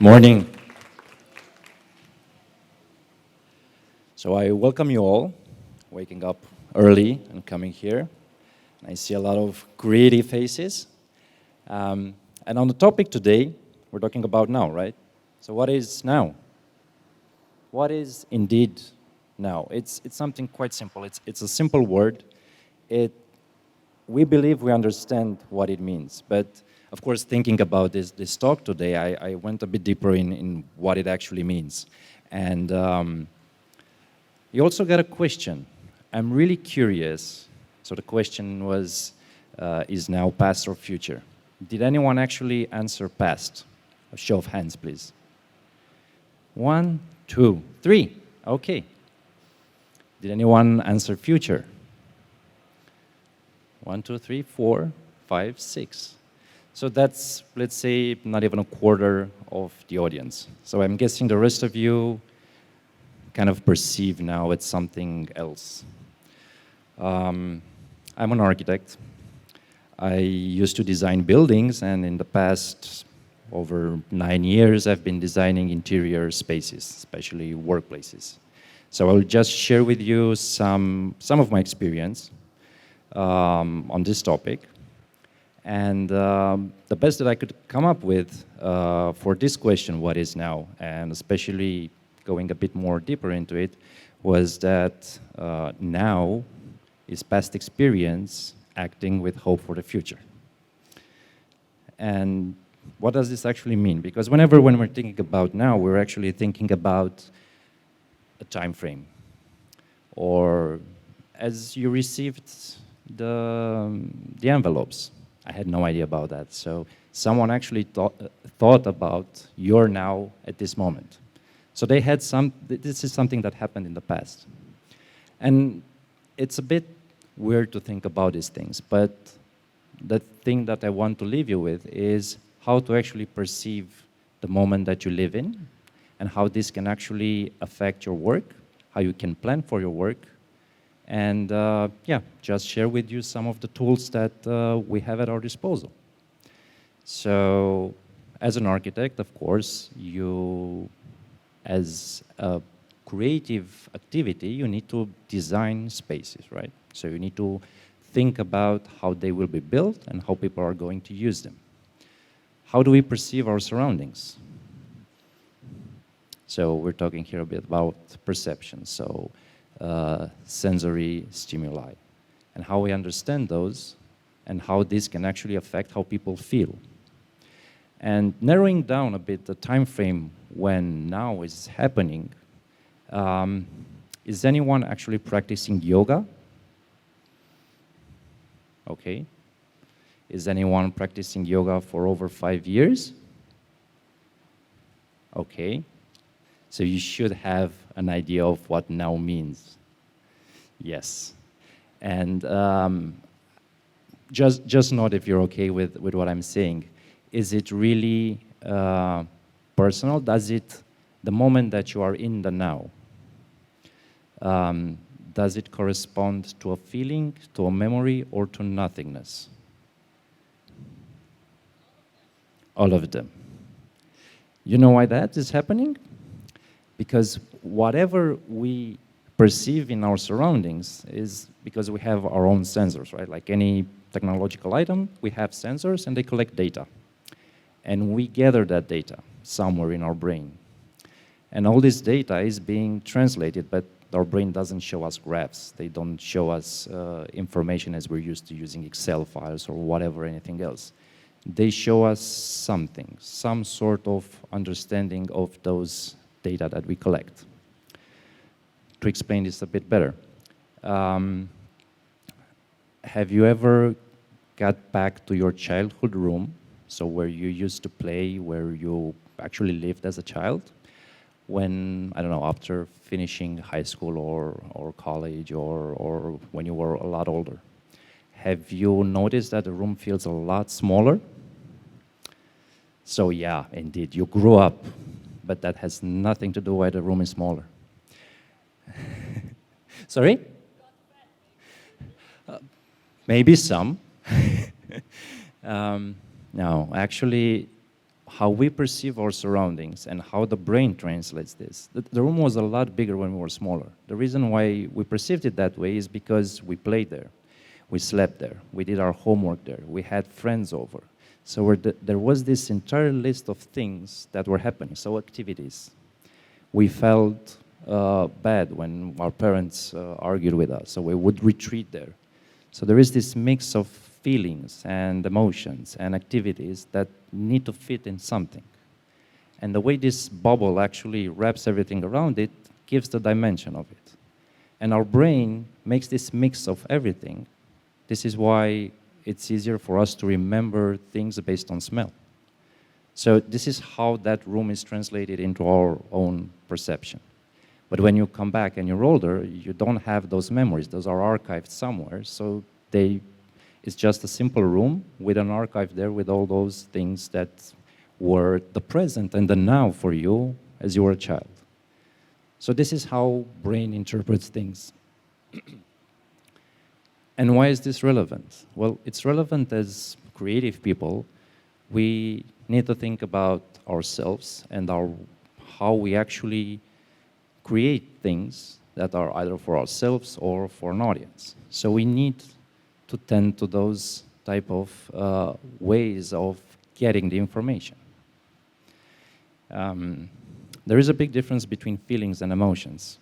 Morning. So I welcome you all, waking up early and coming here. I see a lot of creative faces. And on the topic today, we're talking about now, right? So what is now? What is indeed now? It's something quite simple. It's a simple word. We believe we understand what it means. But of course, thinking about this talk today, I went a bit deeper in what it actually means. And you also got a question. I'm really curious. So the question was, is now past or future? Did anyone actually answer past? A show of hands, please. 1, 2, 3. Okay. Did anyone answer future? 1, 2, 3, 4, 5, 6. So that's, let's say, not even a quarter of the audience. So I'm guessing the rest of you kind of perceive now it's something else. I'm an architect. I used to design buildings, and in the past over 9 years, I've been designing interior spaces, especially workplaces. So I'll just share with you some of my experience on this topic. And the best that I could come up with for this question, what is now, and especially going a bit more deeper into it, was that now is past experience acting with hope for the future. And what does this actually mean? Because when we're thinking about now, we're actually thinking about a time frame. Or as you received the envelopes. I had no idea about that. So someone actually thought about your now at this moment. So they had this is something that happened in the past. And it's a bit weird to think about these things, but the thing that I want to leave you with is how to actually perceive the moment that you live in, and how this can actually affect your work, how you can plan for your work, and just share with you some of the tools that we have at our disposal. So as an architect, of course, as a creative activity, you need to design spaces, right? So you need to think about how they will be built and how people are going to use them. How do we perceive our surroundings? So we're talking here a bit about perception, so sensory stimuli, and how we understand those, and how this can actually affect how people feel. And narrowing down a bit the time frame when now is happening, is anyone actually practicing yoga? Okay. Is anyone practicing yoga for over 5 years? Okay. So you should have an idea of what now means. Yes. And just note if you're okay with what I'm saying. Is it really personal? The moment that you are in the now, does it correspond to a feeling, to a memory, or to nothingness? All of them. You know why that is happening? Because whatever we perceive in our surroundings is because we have our own sensors, right? Like any technological item, we have sensors and they collect data. And we gather that data somewhere in our brain. And all this data is being translated, but our brain doesn't show us graphs. They don't show us information as we're used to using Excel files or whatever, anything else. They show us something, some sort of understanding of those data that we collect. To explain this a bit better, have you ever got back to your childhood room, so where you used to play, where you actually lived as a child, when, I don't know, after finishing high school or college or when you were a lot older? Have you noticed that the room feels a lot smaller? So yeah, indeed, you grew up, but that has nothing to do why the room is smaller. Sorry? Maybe some. No, actually, how we perceive our surroundings and how the brain translates this. The room was a lot bigger when we were smaller. The reason why we perceived it that way is because we played there, we slept there, we did our homework there, we had friends over. So there was this entire list of things that were happening, so activities. We felt bad when our parents argued with us, so we would retreat there. So there is this mix of feelings and emotions and activities that need to fit in something. And the way this bubble actually wraps everything around it gives the dimension of it. And our brain makes this mix of everything. This is why it's easier for us to remember things based on smell. So this is how that room is translated into our own perception. But when you come back and you're older, you don't have those memories. Those are archived somewhere. So it's just a simple room with an archive there with all those things that were the present and the now for you as you were a child. So this is how brain interprets things. And why is this relevant? Well, it's relevant as creative people. We need to think about ourselves and how we actually create things that are either for ourselves or for an audience. So we need to tend to those type of ways of getting the information. There is a big difference between feelings and emotions.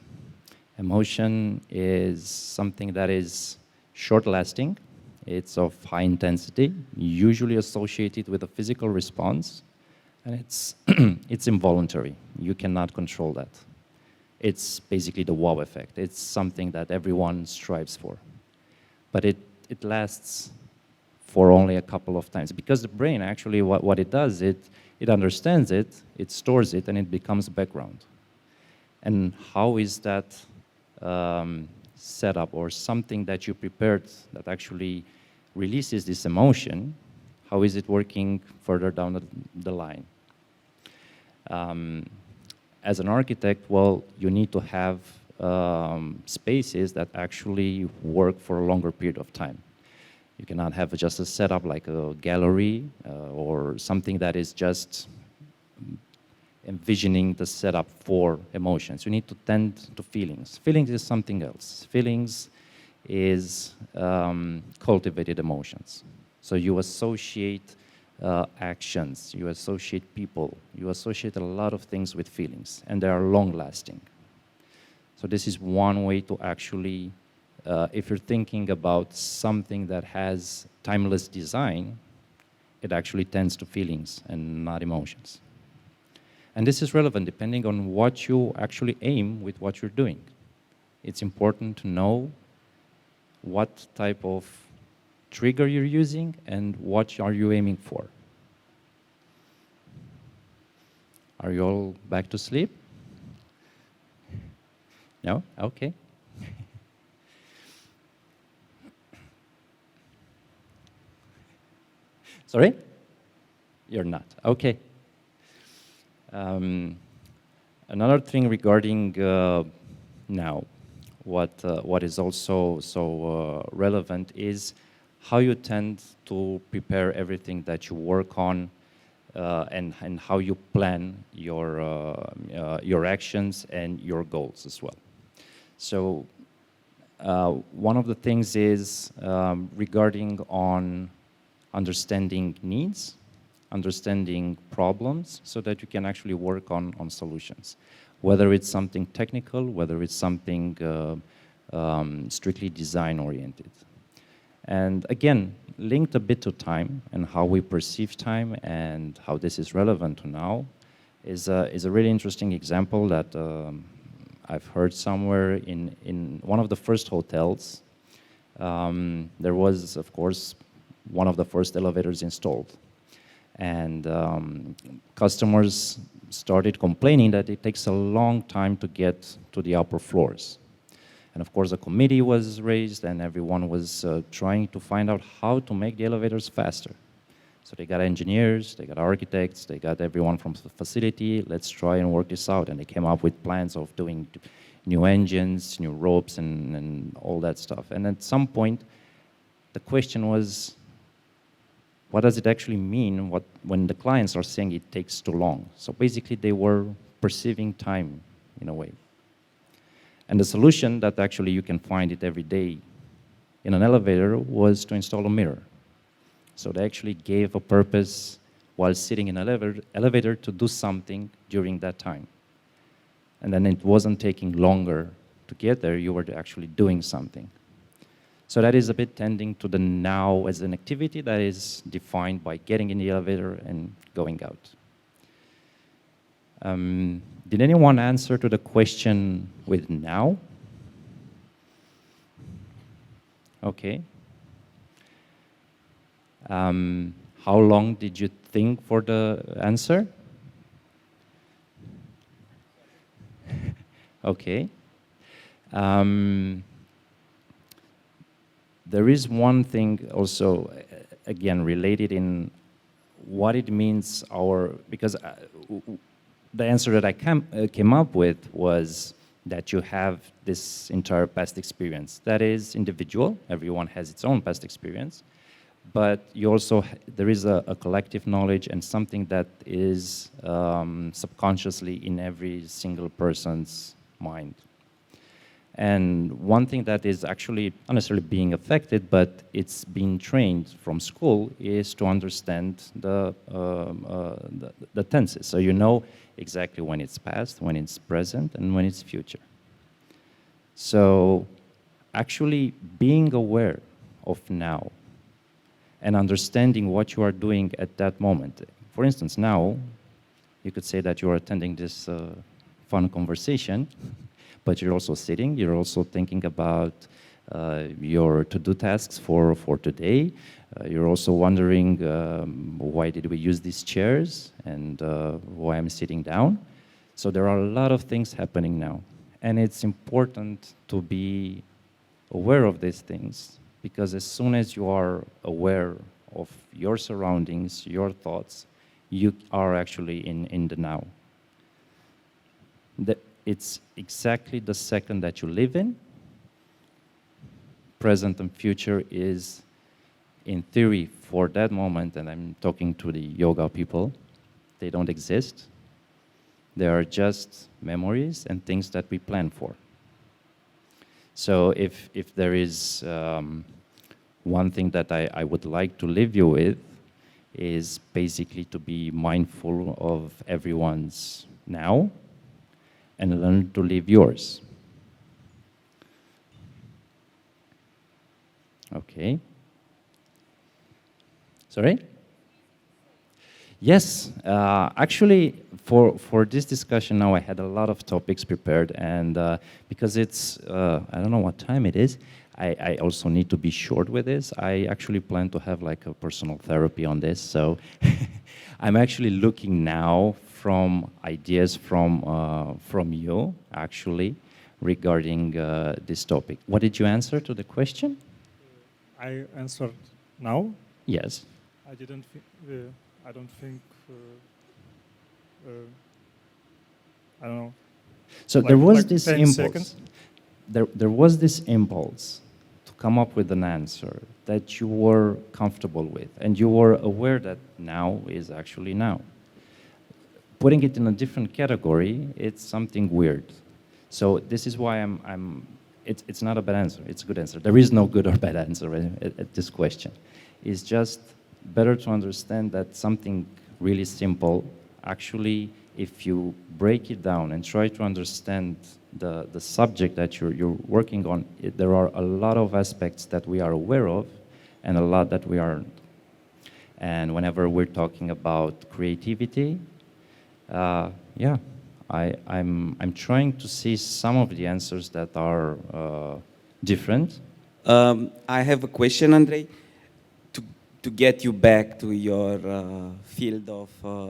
Emotion is something that is short-lasting. It's of high intensity, usually associated with a physical response, and it's involuntary. You cannot control that. It's basically the wow effect. It's something that everyone strives for. But it lasts for only a couple of times. Because the brain, actually, what it does, it understands it, it stores it, and it becomes background. And how is that set up, or something that you prepared that actually releases this emotion, how is it working further down the line? As an architect, well, you need to have spaces that actually work for a longer period of time. You cannot have just a setup like a gallery or something that is just envisioning the setup for emotions. You need to tend to feelings. Feelings is something else. Feelings is cultivated emotions. So you associate actions, you associate people, you associate a lot of things with feelings, and they are long-lasting. So this is one way to actually, if you're thinking about something that has timeless design, it actually tends to feelings and not emotions. And this is relevant depending on what you actually aim with what you're doing. It's important to know what type of trigger you're using and what are you aiming for. Are you all back to sleep? No? Okay. Sorry? You're not. Okay. Another thing regarding now, what is also so relevant is how you tend to prepare everything that you work on, and how you plan your actions and your goals as well. So one of the things is regarding on understanding needs, understanding problems, so that you can actually work on solutions. Whether it's something technical, whether it's something strictly design-oriented. And again, linked a bit to time and how we perceive time and how this is relevant to now is a really interesting example that I've heard somewhere in one of the first hotels. There was, of course, one of the first elevators installed. And customers started complaining that it takes a long time to get to the upper floors. And of course, a committee was raised and everyone was trying to find out how to make the elevators faster. So they got engineers, they got architects, they got everyone from the facility. Let's try and work this out. And they came up with plans of doing new engines, new ropes, and all that stuff. And at some point, the question was, what does it actually mean when the clients are saying it takes too long? So basically, they were perceiving time in a way. And the solution that actually you can find it every day in an elevator was to install a mirror. So they actually gave a purpose while sitting in an elevator to do something during that time. And then it wasn't taking longer to get there, you were actually doing something. So that is a bit tending to the now as an activity that is defined by getting in the elevator and going out. Did anyone answer to the question with now? Okay. How long did you think for the answer? Okay. There is one thing also, again, related in what it means because the answer that I came up with was that you have this entire past experience. That is individual, everyone has its own past experience, but you also, there is a collective knowledge and something that is subconsciously in every single person's mind. And one thing that is actually not necessarily being affected, but it's being trained from school, is to understand the tenses. So you know exactly when it's past, when it's present, and when it's future. So actually being aware of now and understanding what you are doing at that moment. For instance, now, you could say that you are attending this fun conversation, but you're also sitting, you're also thinking about your to-do tasks for today. You're also wondering why did we use these chairs and why I'm sitting down. So there are a lot of things happening now. And it's important to be aware of these things, because as soon as you are aware of your surroundings, your thoughts, you are actually in the now. It's exactly the second that you live in. Present and future is, in theory, for that moment, and I'm talking to the yoga people, they don't exist. They are just memories and things that we plan for. So if there is one thing that I would like to leave you with, is basically to be mindful of everyone's now and learn to live yours. Okay. Sorry? Yes, actually, for this discussion now, I had a lot of topics prepared, and because it's, I don't know what time it is, I also need to be short with this. I actually plan to have like a personal therapy on this, so I'm actually looking now from ideas from you, actually, regarding this topic. What did you answer to the question? I answered now. Yes. I didn't. I don't think. I don't know. So there was like this 10 impulse. seconds. There was this impulse to come up with an answer that you were comfortable with, and you were aware that now is actually now. Putting it in a different category, it's something weird. So this is why it's not a bad answer, it's a good answer. There is no good or bad answer at this question. It's just better to understand that something really simple, actually, if you break it down and try to understand the subject that you're working on, there are a lot of aspects that we are aware of and a lot that we aren't. And whenever we're talking about creativity, yeah, I'm trying to see some of the answers that are different. I have a question, Andrei, to get you back to your field of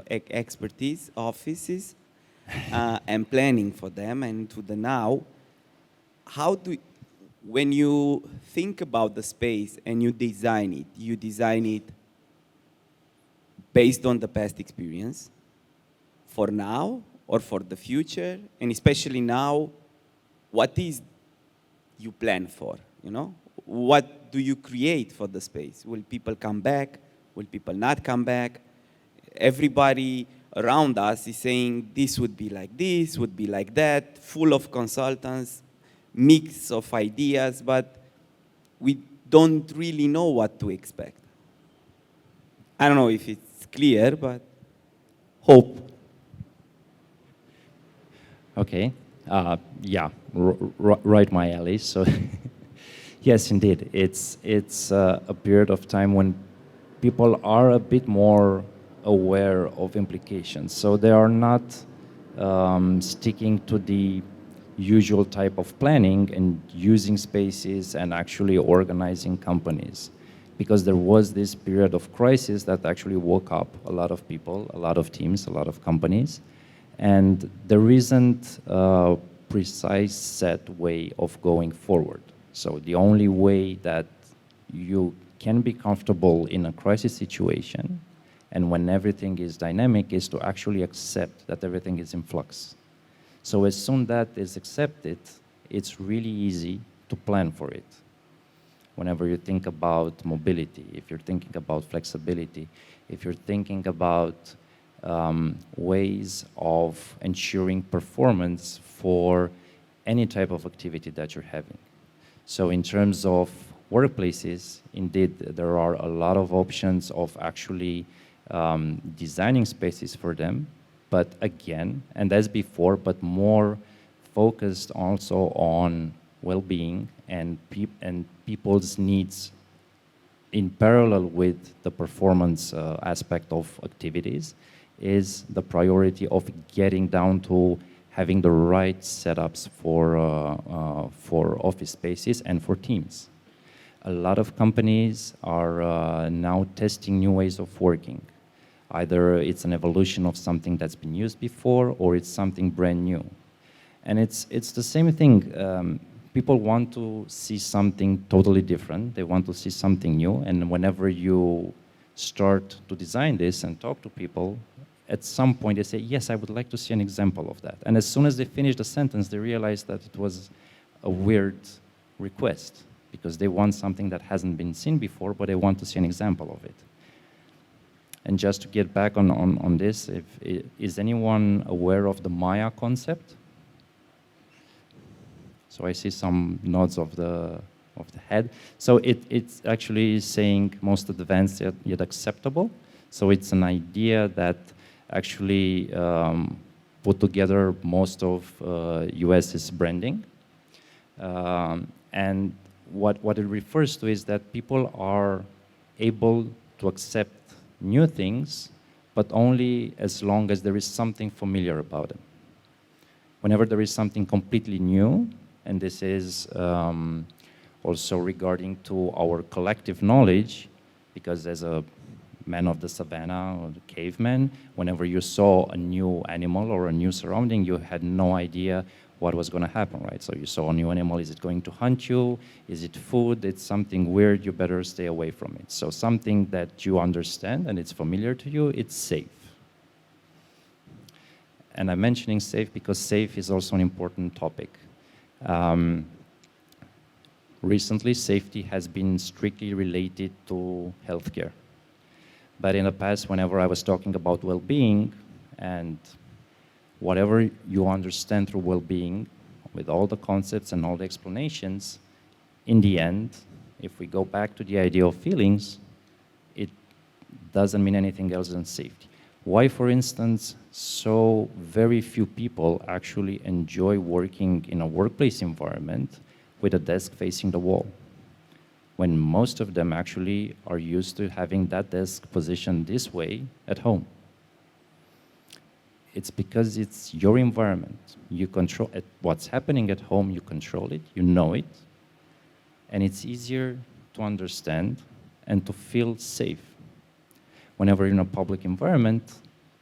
expertise, offices, and planning for them, and to the now. When you think about the space and you design it based on the past experience, for now or for the future, and especially now, what is you plan for, you know? What do you create for the space? Will people come back? Will people not come back? Everybody around us is saying this would be like this, would be like that, full of consultants, mix of ideas, but we don't really know what to expect. I don't know if it's clear, but hope. Okay. Yeah, right, my alley. So, yes, indeed, it's a period of time when people are a bit more aware of implications. So they are not sticking to the usual type of planning and using spaces and actually organizing companies. Because there was this period of crisis that actually woke up a lot of people, a lot of teams, a lot of companies. And there isn't a precise set way of going forward. So the only way that you can be comfortable in a crisis situation and when everything is dynamic is to actually accept that everything is in flux. So as soon that is accepted, it's really easy to plan for it. Whenever you think about mobility, if you're thinking about flexibility, if you're thinking about ways of ensuring performance for any type of activity that you're having. So in terms of workplaces, indeed, there are a lot of options of actually designing spaces for them, but again, and as before, but more focused also on well-being and people's needs in parallel with the performance aspect of activities is the priority of getting down to having the right setups for office spaces and for teams. A lot of companies are now testing new ways of working. Either it's an evolution of something that's been used before or it's something brand new. And it's the same thing. People want to see something totally different. They want to see something new. And whenever you start to design this and talk to people, at some point they say, yes, I would like to see an example of that. And as soon as they finish the sentence, they realize that it was a weird request because they want something that hasn't been seen before, but they want to see an example of it. And just to get back on this, is anyone aware of the Maya concept? So I see some nods of the head. So it's actually saying most advanced yet acceptable. So it's an idea that actually put together most of US's branding. And what it refers to is that people are able to accept new things, but only as long as there is something familiar about them. Whenever there is something completely new, and this is also regarding to our collective knowledge, because as a man of the savannah or the caveman, whenever you saw a new animal or a new surrounding, you had no idea what was going to happen, right? So you saw a new animal, is it going to hunt you? Is it food? It's something weird, you better stay away from it. So something that you understand and it's familiar to you, it's safe. And I'm mentioning safe because safe is also an important topic. Recently, safety has been strictly related to healthcare. But in the past, whenever I was talking about well-being and whatever you understand through well-being, with all the concepts and all the explanations, in the end, if we go back to the idea of feelings, it doesn't mean anything else than safety. Why, for instance, so very few people actually enjoy working in a workplace environment with a desk facing the wall, when most of them actually are used to having that desk positioned this way at home? It's because it's your environment. You control it. What's happening at home, you control it, you know it, and it's easier to understand and to feel safe. Whenever you're in a public environment,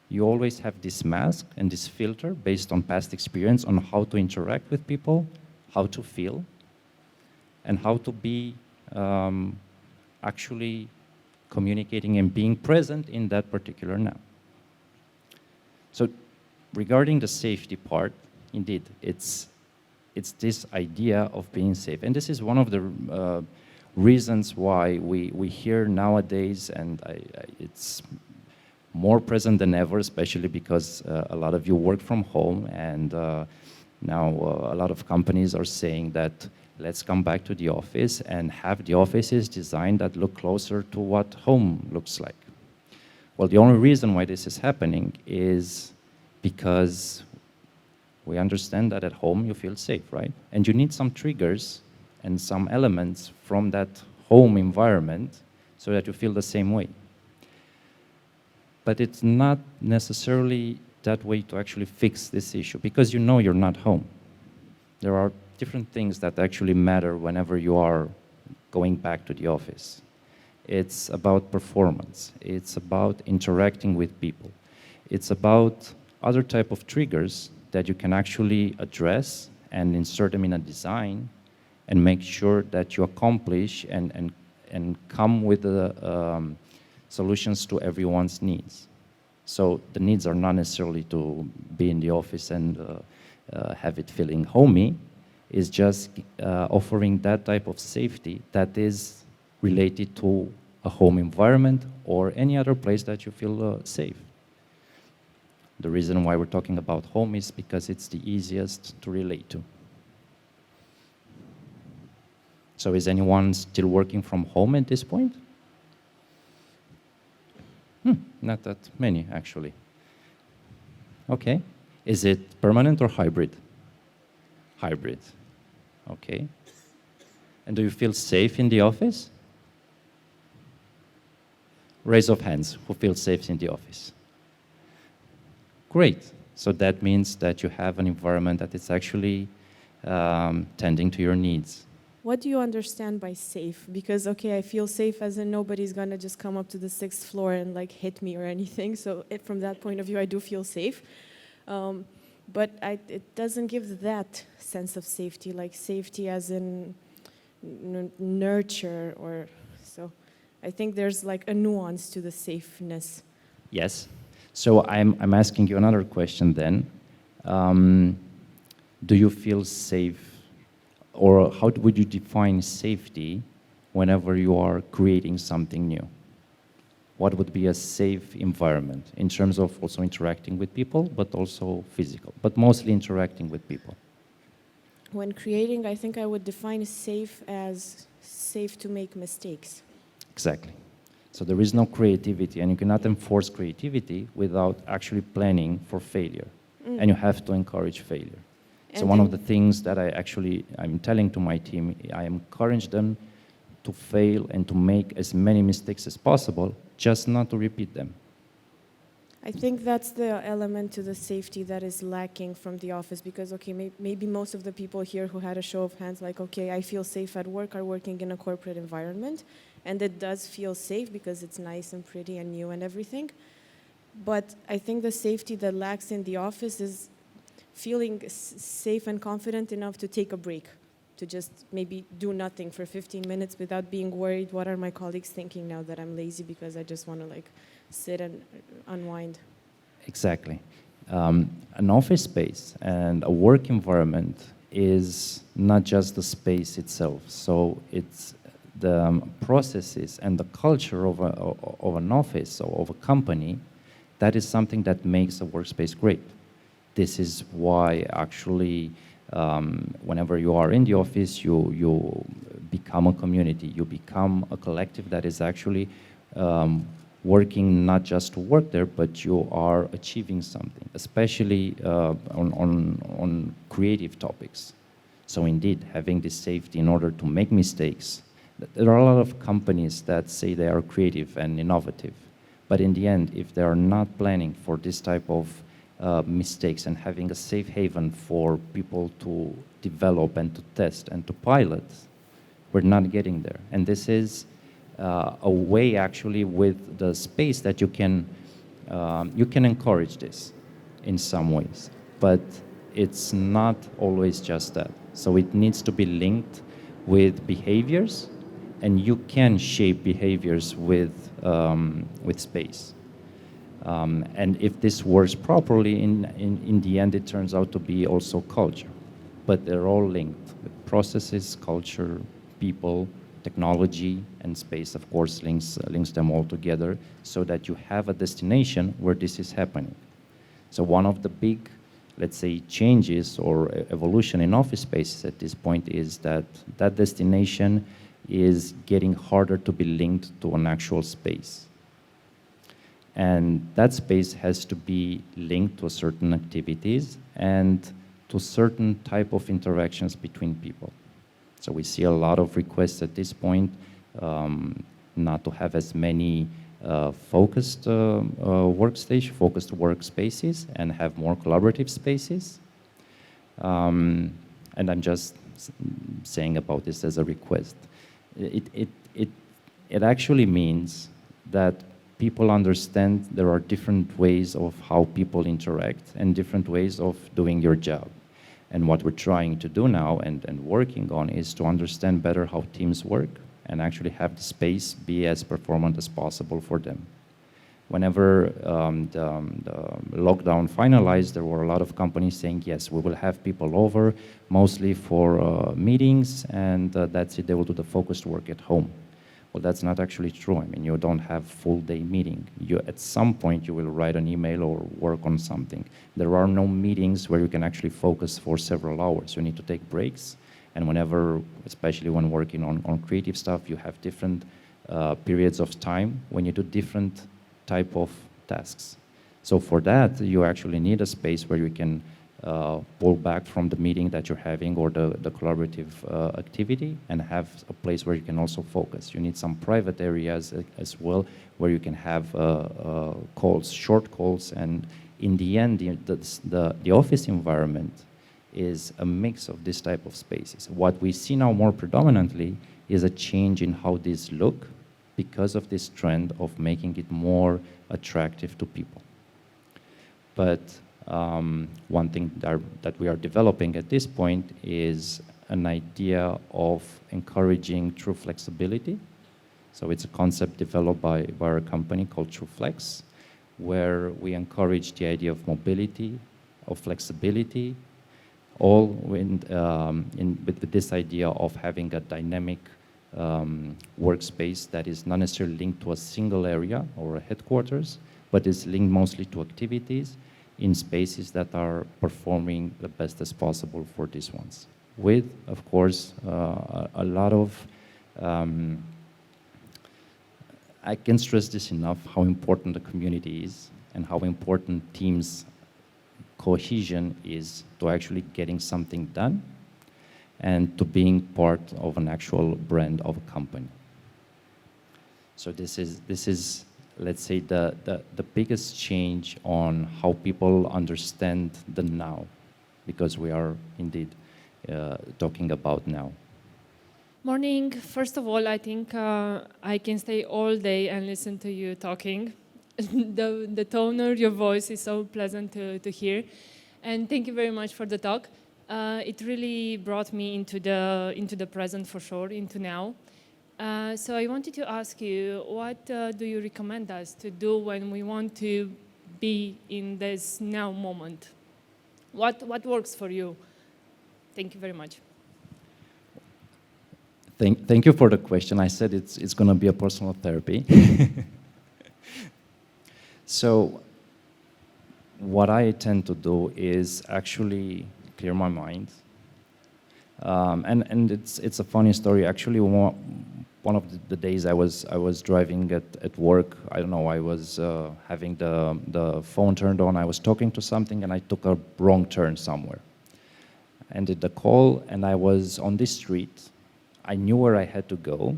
you always have this mask and this filter based on past experience on how to interact with people, how to feel, and how to be actually communicating and being present in that particular now. So regarding the safety part, indeed, it's this idea of being safe. And this is one of reasons why we hear nowadays, and it's more present than ever, especially because a lot of you work from home, and now a lot of companies are saying that let's come back to the office and have the offices designed that look closer to what home looks like. Well, the only reason why this is happening is because we understand that at home you feel safe, right? And you need some triggers and some elements from that home environment so that you feel the same way. But it's not necessarily that way to actually fix this issue, because you know you're not home. There are different things that actually matter whenever you are going back to the office. It's about performance. It's about interacting with people. It's about other type of triggers that you can actually address and insert them in a design and make sure that you accomplish and come with the solutions to everyone's needs. So the needs are not necessarily to be in the office and have it feeling homey. It's just offering that type of safety that is related to a home environment or any other place that you feel safe. The reason why we're talking about home is because it's the easiest to relate to. So is anyone still working from home at this point? Not that many, actually. Okay. Is it permanent or hybrid? Hybrid. Okay. And do you feel safe in the office? Raise of hands, who feels safe in the office? Great. So that means that you have an environment that is actually tending to your needs. What do you understand by safe? Because, okay, I feel safe as in nobody's going to just come up to the 6th floor and like hit me or anything. So from that point of view, I do feel safe. But it doesn't give that sense of safety, like safety as in nurture or so. I think there's like a nuance to the safeness. Yes. So I'm asking you another question then. Do you feel safe, or how would you define safety whenever you are creating something new? What would be a safe environment in terms of also interacting with people, but also physical, but mostly interacting with people? When creating, I think I would define safe as safe to make mistakes. Exactly. So there is no creativity, and you cannot enforce creativity without actually planning for failure. And you have to encourage failure. So one of the things that I'm telling to my team, I encourage them to fail and to make as many mistakes as possible, just not to repeat them. I think that's the element to the safety that is lacking from the office, because, okay, maybe most of the people here who had a show of hands, like, okay, I feel safe at work, are working in a corporate environment, and it does feel safe because it's nice and pretty and new and everything. But I think the safety that lacks in the office is feeling safe and confident enough to take a break, to just maybe do nothing for 15 minutes without being worried, what are my colleagues thinking now that I'm lazy because I just want to like sit and unwind. Exactly. An office space and a work environment is not just the space itself. So it's the processes and the culture of an office or of a company. That is something that makes a workspace great. This is why actually whenever you are in the office, you become a community. You become a collective that is actually working not just to work there, but you are achieving something, especially on creative topics. So indeed, having this safety in order to make mistakes. There are a lot of companies that say they are creative and innovative, but in the end, if they are not planning for this type of mistakes and having a safe haven for people to develop and to test and to pilot, we're not getting there. And this is a way actually with the space that you can encourage this in some ways, but it's not always just that. So it needs to be linked with behaviors, and you can shape behaviors with space. And if this works properly, in the end, it turns out to be also culture. But they're all linked with processes, culture, people, technology and space, of course, links them all together so that you have a destination where this is happening. So one of the big, let's say, changes or evolution in office spaces at this point is that that destination is getting harder to be linked to an actual space. And that space has to be linked to certain activities and to certain type of interactions between people. So we see a lot of requests at this point not to have as many focused workspaces and have more collaborative spaces. And I'm just saying about this as a request. It actually means that people understand there are different ways of how people interact and different ways of doing your job. And what we're trying to do now and working on is to understand better how teams work and actually have the space be as performant as possible for them. Whenever the lockdown finalized, there were a lot of companies saying, yes, we will have people over, mostly for meetings, and that's it, they will do the focused work at home. Well, that's not actually true. I mean, you don't have full-day meeting. At some point, you will write an email or work on something. There are no meetings where you can actually focus for several hours. You need to take breaks, and whenever, especially when working on creative stuff, you have different periods of time when you do different type of tasks. So for that, you actually need a space where you can pull back from the meeting that you're having or the collaborative activity and have a place where you can also focus. You need some private areas as well where you can have calls, short calls, and in the end, the office environment is a mix of this type of spaces. What we see now more predominantly is a change in how these look because of this trend of making it more attractive to people. But one thing that we are developing at this point is an idea of encouraging true flexibility. So it's a concept developed by our company called TrueFlex, where we encourage the idea of mobility, of flexibility, all with this idea of having a dynamic workspace that is not necessarily linked to a single area or a headquarters, but is linked mostly to activities in spaces that are performing the best as possible for these ones. With, of course, a lot of, I can't stress this enough, how important the community is and how important teams' cohesion is to actually getting something done and to being part of an actual brand of a company. So this is let's say the biggest change on how people understand the now, because we are indeed talking about now. Morning. First of all, I think I can stay all day and listen to you talking. The tone of your voice is so pleasant to hear. And thank you very much for the talk. It really brought me into the present for sure, into now. So I wanted to ask you, what do you recommend us to do when we want to be in this now moment? What works for you? Thank you very much. Thank you for the question. I said it's going to be a personal therapy. So what I tend to do is actually clear my mind. And it's a funny story. Actually, one of the days I was driving at work, I don't know, I was having the phone turned on, I was talking to something, and I took a wrong turn somewhere. Ended the call, and I was on this street. I knew where I had to go,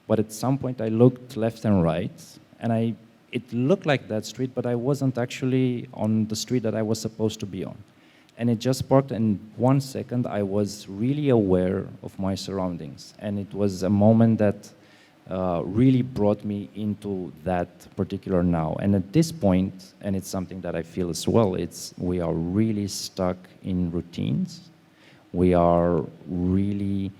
but at some point I looked left and right, and it looked like that street, but I wasn't actually on the street that I was supposed to be on. And it just sparked, in 1 second, I was really aware of my surroundings. And it was a moment that really brought me into that particular now. And at this point, and it's something that I feel as well, we are really stuck in routines. We are really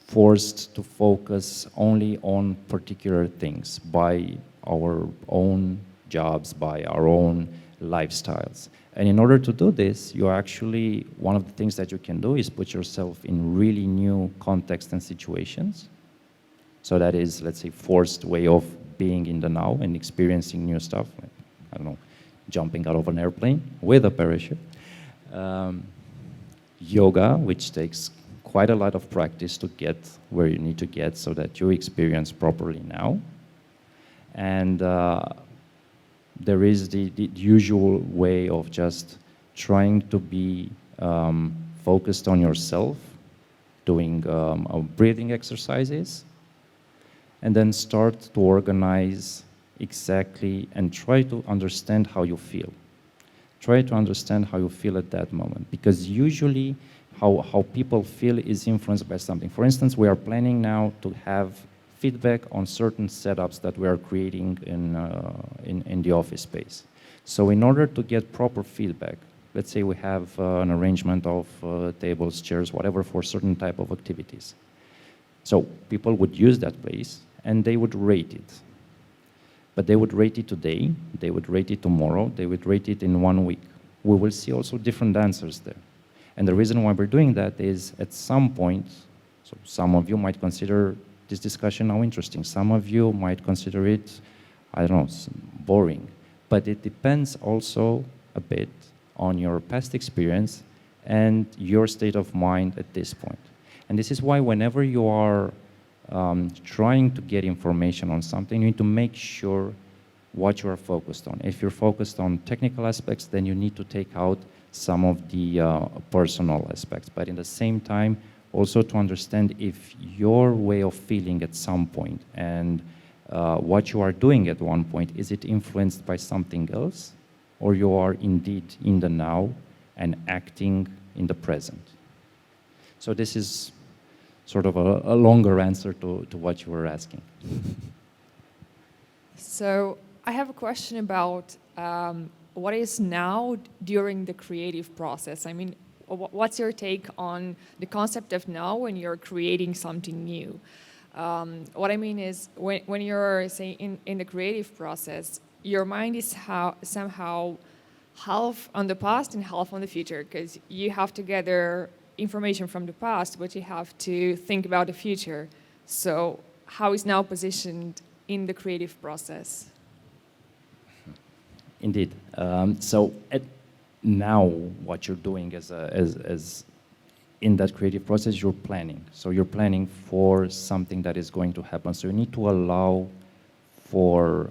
forced to focus only on particular things by our own jobs, by our own lifestyles. And in order to do this, you actually, one of the things that you can do is put yourself in really new contexts and situations. So that is, let's say, forced way of being in the now and experiencing new stuff. Like, I don't know, jumping out of an airplane with a parachute. Yoga, which takes quite a lot of practice to get where you need to get so that you experience properly now. And there is the usual way of just trying to be focused on yourself, doing breathing exercises, and then start to organize exactly and try to understand how you feel. Try to understand how you feel at that moment, because usually how people feel is influenced by something. For instance, we are planning now to have feedback on certain setups that we are creating in the office space. So in order to get proper feedback, let's say we have an arrangement of tables, chairs, whatever, for certain type of activities. So people would use that place and they would rate it. But they would rate it today, they would rate it tomorrow, they would rate it in 1 week. We will see also different answers there. And the reason why we're doing that is at some point, so some of you might consider this discussion now interesting, some of you might consider it, I don't know, boring. But it depends also a bit on your past experience and your state of mind at this point. And this is why whenever you are trying to get information on something, you need to make sure what you are focused on. If you're focused on technical aspects, then you need to take out some of the personal aspects. But in the same time, also to understand if your way of feeling at some point and what you are doing at one point, is it influenced by something else, or you are indeed in the now and acting in the present. So this is sort of a longer answer to what you were asking. So I have a question about what is now during the creative process. I mean, what's your take on the concept of now when you're creating something new? What I mean is when you're, say, in the creative process, your mind is somehow half on the past and half on the future, because you have to gather information from the past, but you have to think about the future. So how is now positioned in the creative process? Indeed. So now what you're doing as in that creative process, you're planning. So you're planning for something that is going to happen. So you need to allow for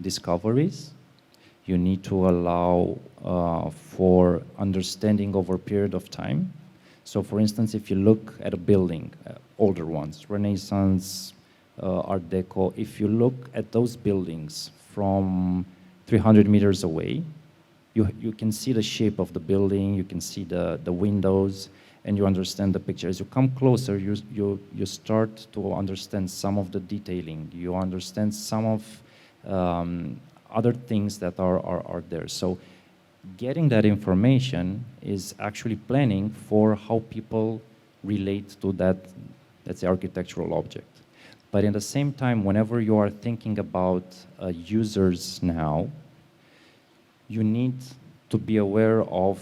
discoveries. You need to allow for understanding over a period of time. So for instance, if you look at a building, older ones, Renaissance, Art Deco, if you look at those buildings from 300 meters away, you can see the shape of the building, you can see the windows, and you understand the picture. As you come closer, you start to understand some of the detailing. You understand some of other things that are there. So getting that information is actually planning for how people relate to that, let's say, architectural object. But in the same time, whenever you are thinking about users now, you need to be aware of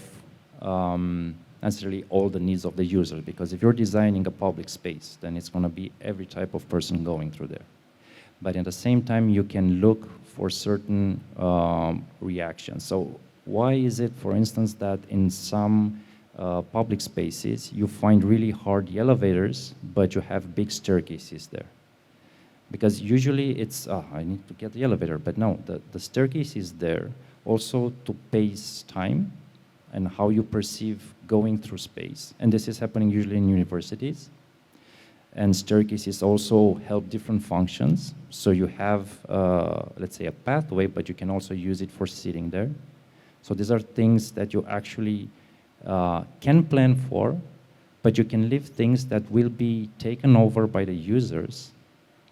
necessarily all the needs of the user, because if you're designing a public space, then it's going to be every type of person going through there. But at the same time, you can look for certain reactions. So why is it, for instance, that in some public spaces, you find really hard elevators, but you have big staircases there? Because usually it's, I need to get the elevator, but no, the staircase is there also to pace time and how you perceive going through space. And this is happening usually in universities. And staircases also help different functions. So you have, let's say, a pathway, but you can also use it for sitting there. So these are things that you actually can plan for, but you can leave things that will be taken over by the users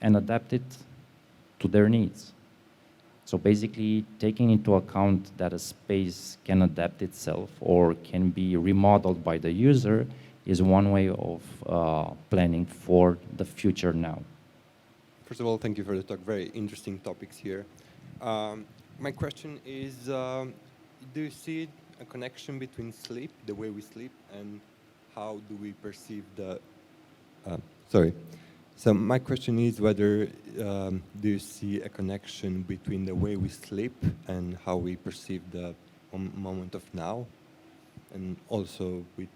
and adapt it to their needs. So basically, taking into account that a space can adapt itself or can be remodeled by the user is one way of planning for the future now. First of all, thank you for the talk. Very interesting topics here. My question is, do you see a connection between sleep, the way we sleep, and how do we perceive the... sorry. So my question is whether do you see a connection between the way we sleep and how we perceive the moment of now, and also with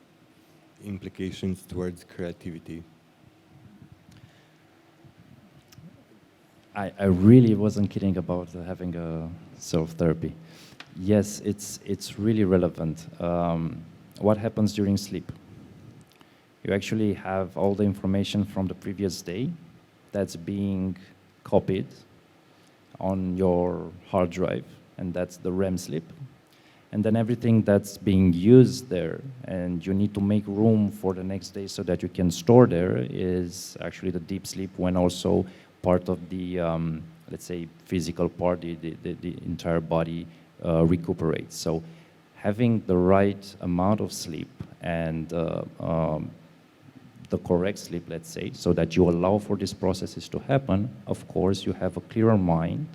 implications towards creativity? I really wasn't kidding about having a self-therapy. Yes, it's really relevant. What happens during sleep? You actually have all the information from the previous day that's being copied on your hard drive, and that's the REM sleep. And then everything that's being used there, and you need to make room for the next day so that you can store there, is actually the deep sleep, when also part of the, let's say, physical part, the entire body recuperates. So having the right amount of sleep and the correct sleep, let's say, so that you allow for these processes to happen, of course, you have a clearer mind,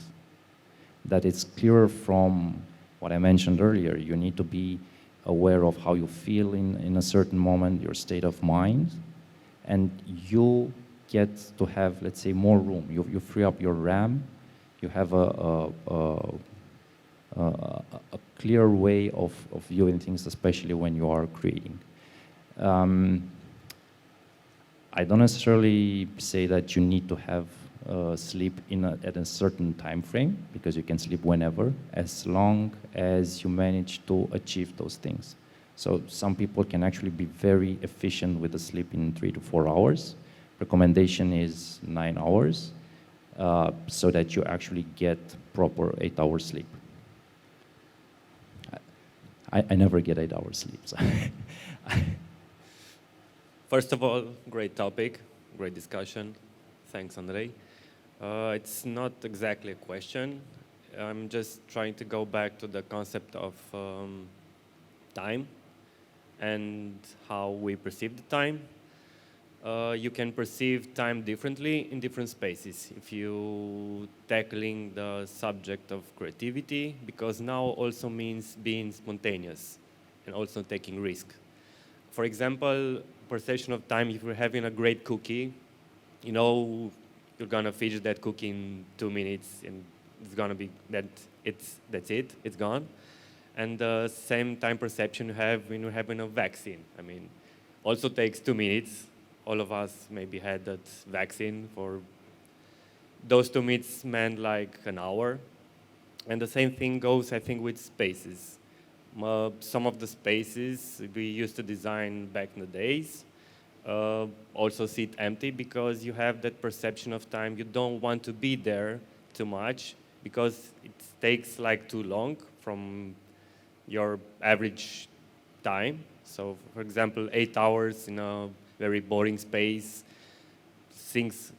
that it's clearer from what I mentioned earlier. You need to be aware of how you feel in a certain moment, your state of mind, and you get to have, let's say, more room. You free up your RAM, you have a clear way of viewing things, especially when you are creating. I don't necessarily say that you need to have sleep at a certain time frame, because you can sleep whenever, as long as you manage to achieve those things. So some people can actually be very efficient with the sleep in 3 to 4 hours. Recommendation is 9 hours, so that you actually get proper 8 hours sleep. I never get 8 hours sleep. So First of all, great topic, great discussion. Thanks, Andrei. It's not exactly a question. I'm just trying to go back to the concept of time and how we perceive the time. You can perceive time differently in different spaces if you tackling the subject of creativity, because now also means being spontaneous and also taking risk. For example, perception of time, if you're having a great cookie, you know you're gonna finish that cookie in 2 minutes, and it's gonna be that's it, it's gone. And the same time perception you have when you're having a vaccine. I mean, also takes 2 minutes. All of us maybe had that vaccine for those 2 minutes meant like an hour. And the same thing goes, I think, with spaces. Some of the spaces we used to design back in the days also sit empty because you have that perception of time. You don't want to be there too much because it takes like too long from your average time. So, for example, 8 hours in a very boring space seems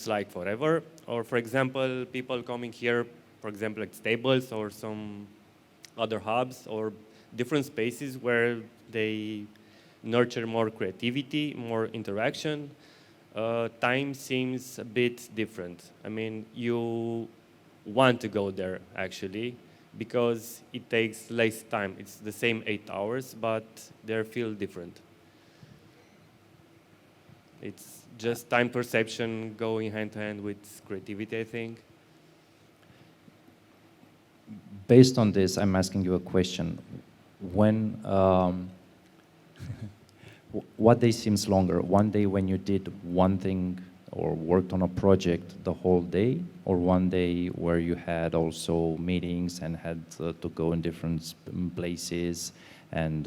like forever. Or, for example, people coming here, for example, like stables or some other hubs or different spaces where they nurture more creativity, more interaction. Time seems a bit different. I mean, you want to go there actually because it takes less time. It's the same 8 hours, but they feel different. It's just time perception going hand to hand with creativity, I think. based on this, I'm asking you a question. When, what day seems longer? One day when you did one thing or worked on a project the whole day, or one day where you had also meetings and had to go in different places and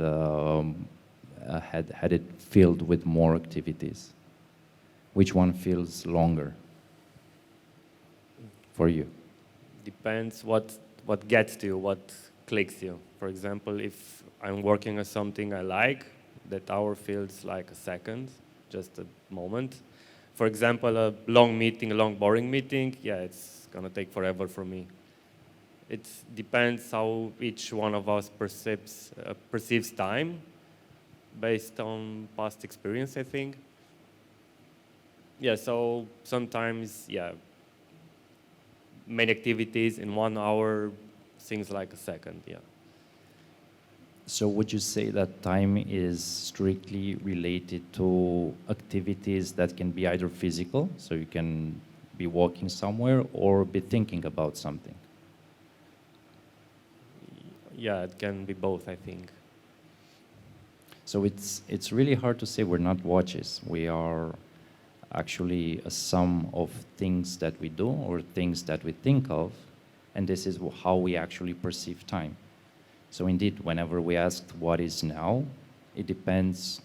had it filled with more activities? Which one feels longer for you? Depends what gets to you, what clicks you. For example, if I'm working on something I like, that hour feels like a second, just a moment. For example, a long meeting, a long boring meeting, yeah, it's gonna take forever for me. It depends how each one of us perceives time based on past experience, I think. Yeah, so sometimes, yeah, many activities in 1 hour seems like a second, yeah. So would you say that time is strictly related to activities that can be either physical, so you can be walking somewhere, or be thinking about something? Yeah, it can be both, I think. So it's really hard to say. We're not watches. We are actually a sum of things that we do or things that we think of, and this is how we actually perceive time. So indeed, whenever we ask what is now, it depends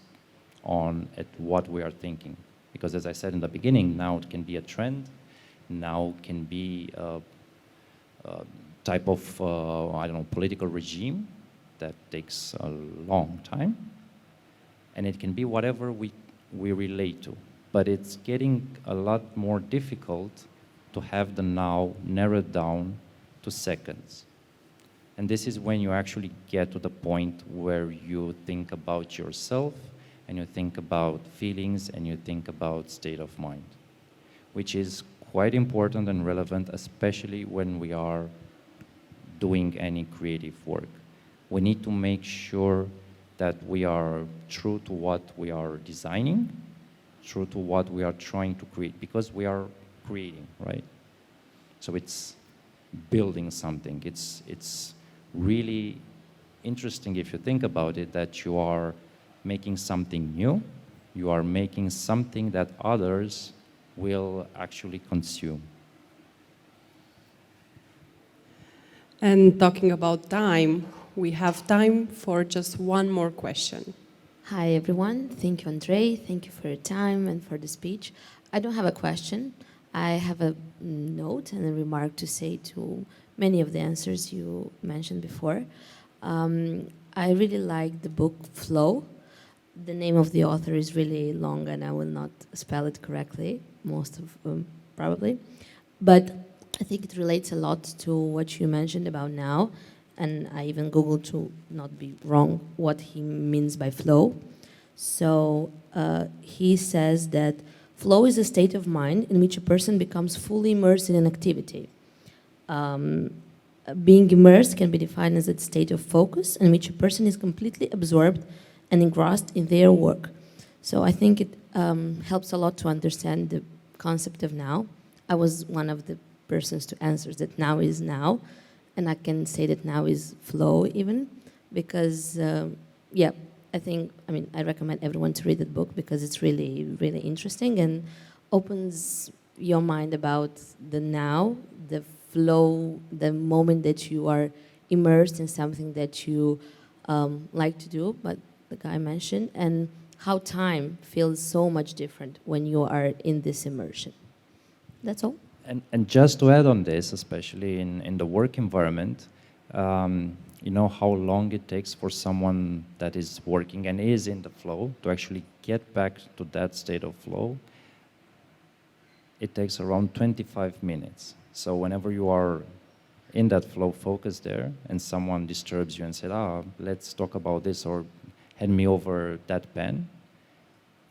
on at what we are thinking. Because as I said in the beginning, now it can be a trend, now can be a type of, I don't know, political regime that takes a long time, and it can be whatever we relate to. But it's getting a lot more difficult to have the now narrowed down to seconds. And this is when you actually get to the point where you think about yourself, and you think about feelings, and you think about state of mind, which is quite important and relevant, especially when we are doing any creative work. We need to make sure that we are true to what we are designing, true to what we are trying to create, because we are creating, right? So it's building something. It's really interesting if you think about it, that you are making something new, you are making something that others will actually consume. And talking about time, we have time for just one more question. Hi everyone, thank you Andrei, thank you for your time and for the speech. I don't have a question, I have a note and a remark to say to many of the answers you mentioned before. I really like the book Flow. The name of the author is really long and I will not spell it correctly, most of them probably. But I think it relates a lot to what you mentioned about now, and I even Googled to not be wrong what he means by flow. So he says that flow is a state of mind in which a person becomes fully immersed in an activity. Being immersed can be defined as a state of focus in which a person is completely absorbed and engrossed in their work. So I think it helps a lot to understand the concept of now. I was one of the persons to answer that now is now, and I can say that now is flow even, because yeah, I recommend everyone to read that book because it's really, really interesting and opens your mind about the now, the flow, the moment that you are immersed in something that you like to do, but the guy mentioned, and how time feels so much different when you are in this immersion. That's all. And just to add on this, especially in the work environment, you know how long it takes for someone that is working and is in the flow to actually get back to that state of flow? It takes around 25 minutes. So whenever you are in that flow focus there and someone disturbs you and said, let's talk about this, or hand me over that pen,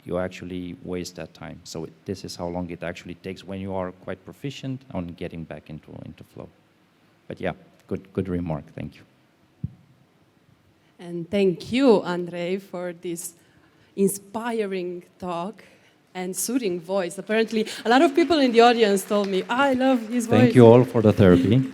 you actually waste that time. So this is how long it actually takes when you are quite proficient on getting back into flow. But yeah, good remark, thank you. And thank you, Andrei, for this inspiring talk and soothing voice. Apparently, a lot of people in the audience told me, I love his voice. Thank you all for the therapy.